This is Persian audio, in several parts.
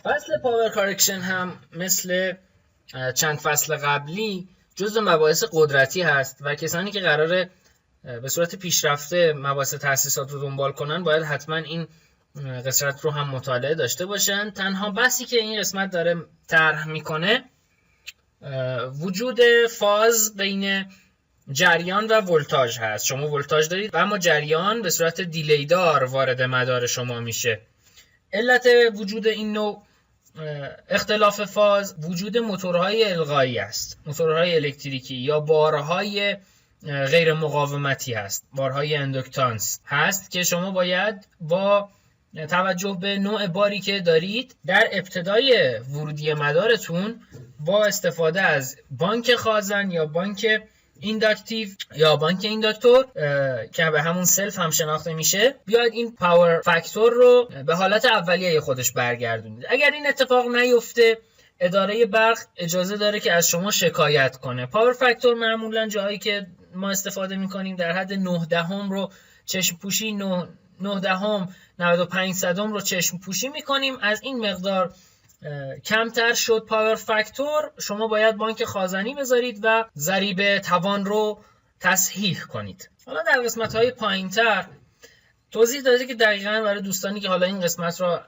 فصل پاور کارکشن هم مثل چند فصل قبلی جزء مباحث قدرتی هست و کسانی که قراره به صورت پیشرفته مباحث تأسیسات رو دنبال کنن باید حتما این قسمت رو هم مطالعه داشته باشن. تنها بحثی که این قسمت داره طرح میکنه وجود فاز بین جریان و ولتاژ هست. شما ولتاژ دارید و اما جریان به صورت دیلی دار وارد مدار شما میشه. علت وجود این نوع اختلاف فاز وجود موتورهای القایی است، موتورهای الکتریکی یا بارهای غیر مقاومتی هست، بارهای اندوکتانس هست که شما باید با توجه به نوع باری که دارید در ابتدای ورودی مدارتون با استفاده از بانک خازن یا بانک اینداکتیو یا بانک اینداکتور که به همون سلف هم شناخته میشه بیاید این پاور فاکتور رو به حالت اولیه خودش برگردونید. اگر این اتفاق نیفته اداره برق اجازه داره که از شما شکایت کنه. پاور فاکتور معمولا جایی که ما استفاده میکنیم در حد 9 دهم رو چشم پوشی 9 دهم 95 صدم رو چشم پوشی میکنیم. از این مقدار کمتر شد پاور فاکتور، شما باید بانک خازنی بذارید و ضریب توان رو تصحیح کنید. حالا در قسمت‌های پایین‌تر توضیح داده که دقیقاً برای دوستانی که حالا این قسمت رو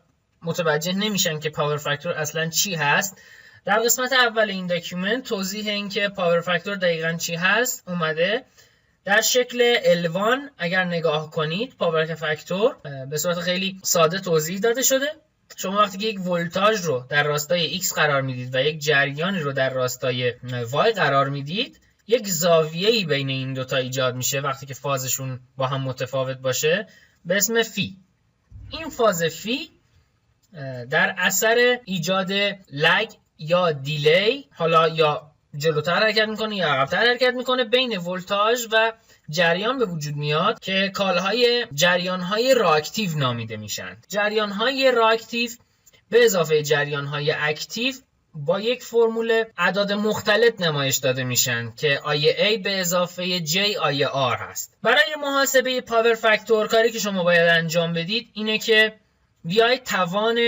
متوجه نمیشن که پاور فاکتور اصلاً چی هست، در قسمت اول این داکیومنت توضیح این که پاور فاکتور دقیقاً چی هست اومده در شکل الوان. اگر نگاه کنید پاور فاکتور به صورت خیلی ساده توضیح داده شده. شما وقتی که یک ولتاژ رو در راستای X قرار میدید و یک جریانی رو در راستای Y قرار میدید، یک زاویه‌ای بین این دوتا ایجاد میشه وقتی که فازشون با هم متفاوت باشه به اسم فی. این فاز فی در اثر ایجاد لگ یا دیلی، حالا یا جلوتر حرکت میکنه یا عقب‌تر حرکت میکنه، بین ولتاژ و جریان به وجود میاد که کالهای جریانهای راکتیو نامیده میشن. جریانهای راکتیو به اضافه جریانهای اکتیو با یک فرمول اعداد مختلف نمایش داده میشن که IA به اضافه JIR هست. برای محاسبه پاور فاکتور کاری که شما باید انجام بدید اینه که بیایید توان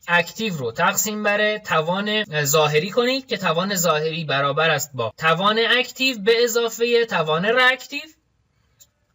اکتیو رو تقسیم بر توان ظاهری کنید که توان ظاهری برابر است با توان اکتیو به اضافه توان راکتیو.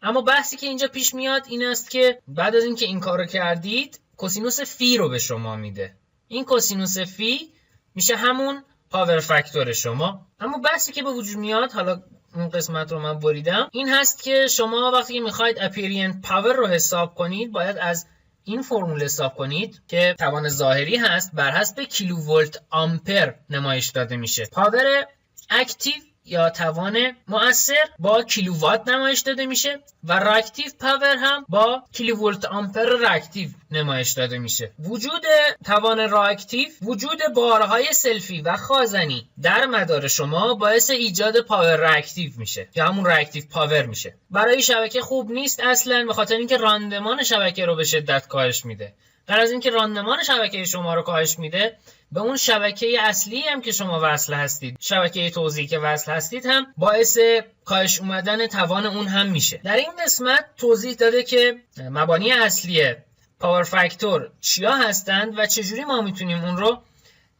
اما بحثی که اینجا پیش میاد این است که بعد از اینکه این کارو کردید کوسینوس فی رو به شما میده. این کوسینوس فی میشه همون پاور فاکتور شما. اما بحثی که به وجود میاد، حالا اون قسمت رو من بریدم، این هست که شما وقتی که میخواید اپیرینت پاور رو حساب کنید باید از این فرمول حساب کنید که توان ظاهری هست بر حسب کیلوولت آمپر نمایش داده میشه. پاور اکتیو یا توان مؤثر با کیلووات نمایش داده میشه و راکتیو پاور هم با کیلوولت آمپر راکتیو نمایش داده میشه. وجود توان راکتیو، وجود بارهای سلفی و خازنی در مدار شما باعث ایجاد پاور راکتیو میشه که همون راکتیو پاور میشه. برای شبکه خوب نیست اصلا، به خاطر اینکه راندمان شبکه رو به شدت کاهش میده. غیر از اینکه راندمان شبکه شما رو کاهش میده، به اون شبکه اصلی هم که شما وصل هستید، شبکه توزیعی که وصل هستید هم باعث کاهش اومدن توان اون هم میشه. در این قسمت توضیح داده که مبانی اصلی پاور فاکتور چیا هستند و چجوری ما میتونیم اون رو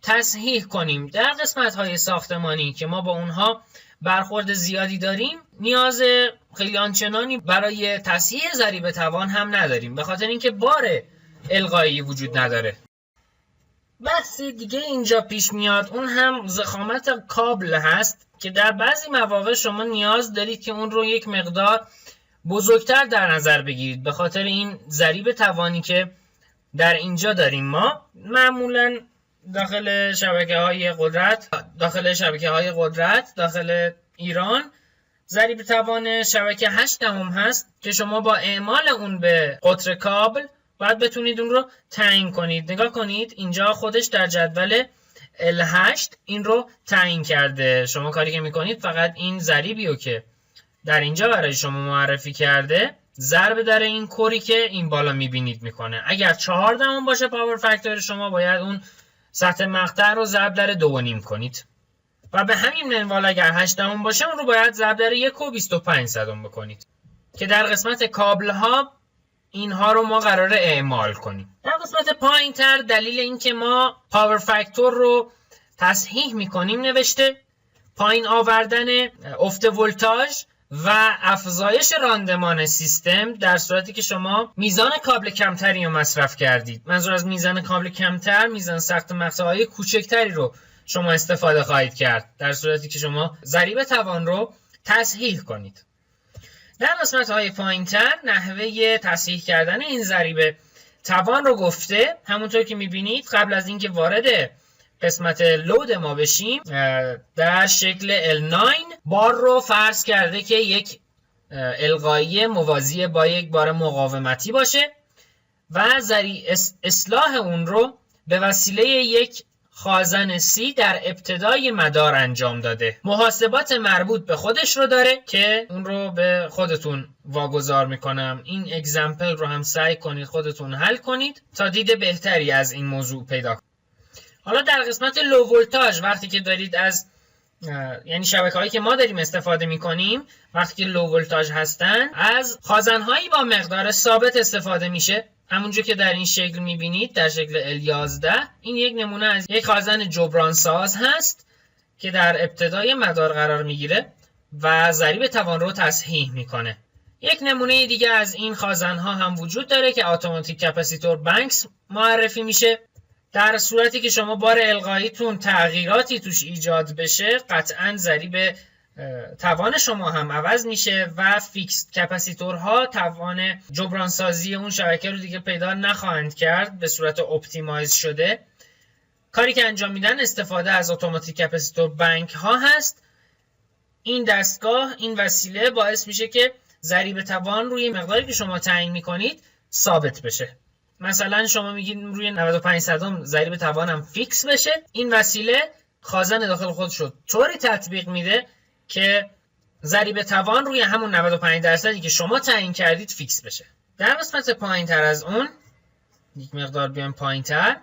تصحیح کنیم. در قسمت های ساختمانی که ما با اونها برخورد زیادی داریم نیاز خیلی آنچنانی برای تصحیح ضریب توان هم نداریم، به خاطر اینکه بار القایی وجود نداره. بحث دیگه اینجا پیش میاد، اون هم ضخامت کابل هست که در بعضی مواقع شما نیاز دارید که اون رو یک مقدار بزرگتر در نظر بگیرید، به خاطر این ضریب توانی که در اینجا داریم. ما معمولا داخل شبکه‌های قدرت داخل ایران ضریب توان شبکه 8 دهم هست که شما با اعمال اون به قطر کابل باید بتونید اون رو تعیین کنید. نگاه کنید اینجا خودش در جدول L8 این رو تعیین کرده. شما کاری که میکنید فقط این ضریبی رو که در اینجا برای شما معرفی کرده ضرب در این کوری که این بالا میبینید میکنه. اگر 4 دهم باشه پاور فاکتور شما باید اون سطح مقطع رو ضرب در 2.5 کنید و به همین منوال اگر 8 دهم باشه اون رو باید ضرب در 1.25 بکنید که در قسمت کابل ها اینها رو ما قراره اعمال کنیم. در قسمت پایین‌تر دلیل این که ما پاور فاکتور رو تصحیح میکنیم نوشته پایین آوردن افت ولتاژ و افزایش راندمان سیستم در صورتی که شما میزان کابل کمتری رو مصرف کردید. منظور از میزان کابل کمتر، میزان سخت مقطع‌های کوچکتری رو شما استفاده خواهید کرد در صورتی که شما ضریب توان رو تصحیح کنید. در قسمت‌های پایین‌تر نحوه تصحیح کردن این ضریب توان رو گفته. همونطور که می‌بینید قبل از اینکه وارد قسمت لود ما بشیم در شکل L9 بار رو فرض کرده که یک القایی موازی با یک بار مقاومتی باشه و اصلاح اون رو به وسیله یک خازن C در ابتدای مدار انجام داده. محاسبات مربوط به خودش رو داره که اون رو به خودتون واگذار میکنم. این اگزمپل رو هم سعی کنید خودتون حل کنید تا دید بهتری از این موضوع پیدا کنید. حالا در قسمت لو ولتاژ وقتی که دارید از یعنی شبکه‌هایی که ما داریم استفاده می‌کنیم وقتی که لو ولتاژ هستن از خازن‌هایی با مقدار ثابت استفاده میشه. همونجور که در این شکل می‌بینید در شکل L11 این یک نمونه از یک خازن جبران ساز هست که در ابتدای مدار قرار می‌گیره و ضریب توان رو تصحیح می‌کنه. یک نمونه دیگه از این خازن‌ها هم وجود داره که اتوماتیک کپاسیتور بانکس معرفی میشه. در صورتی که شما بار القاییتون تغییراتی توش ایجاد بشه قطعاً ضریب توان شما هم عوض میشه و فیکس کپاسیتورها توان جبرانسازی اون شبکه رو دیگه پیدا نخواهند کرد به صورت اپتیمایز شده. کاری که انجام میدن استفاده از اتوماتیک کپاسیتور بانک ها هست. این دستگاه، این وسیله باعث میشه که ضریب توان روی مقداری که شما تعیین میکنید ثابت بشه. مثلا شما میگید روی 95 صدم ضریب توانم فیکس بشه، این وسیله خازن داخل خودش رو طوری تطبیق میده که ضریب توان روی همون 95% که شما تعیین کردید فیکس بشه. در قسمت پایین‌تر از اون یک مقدار بیایم پایین‌تر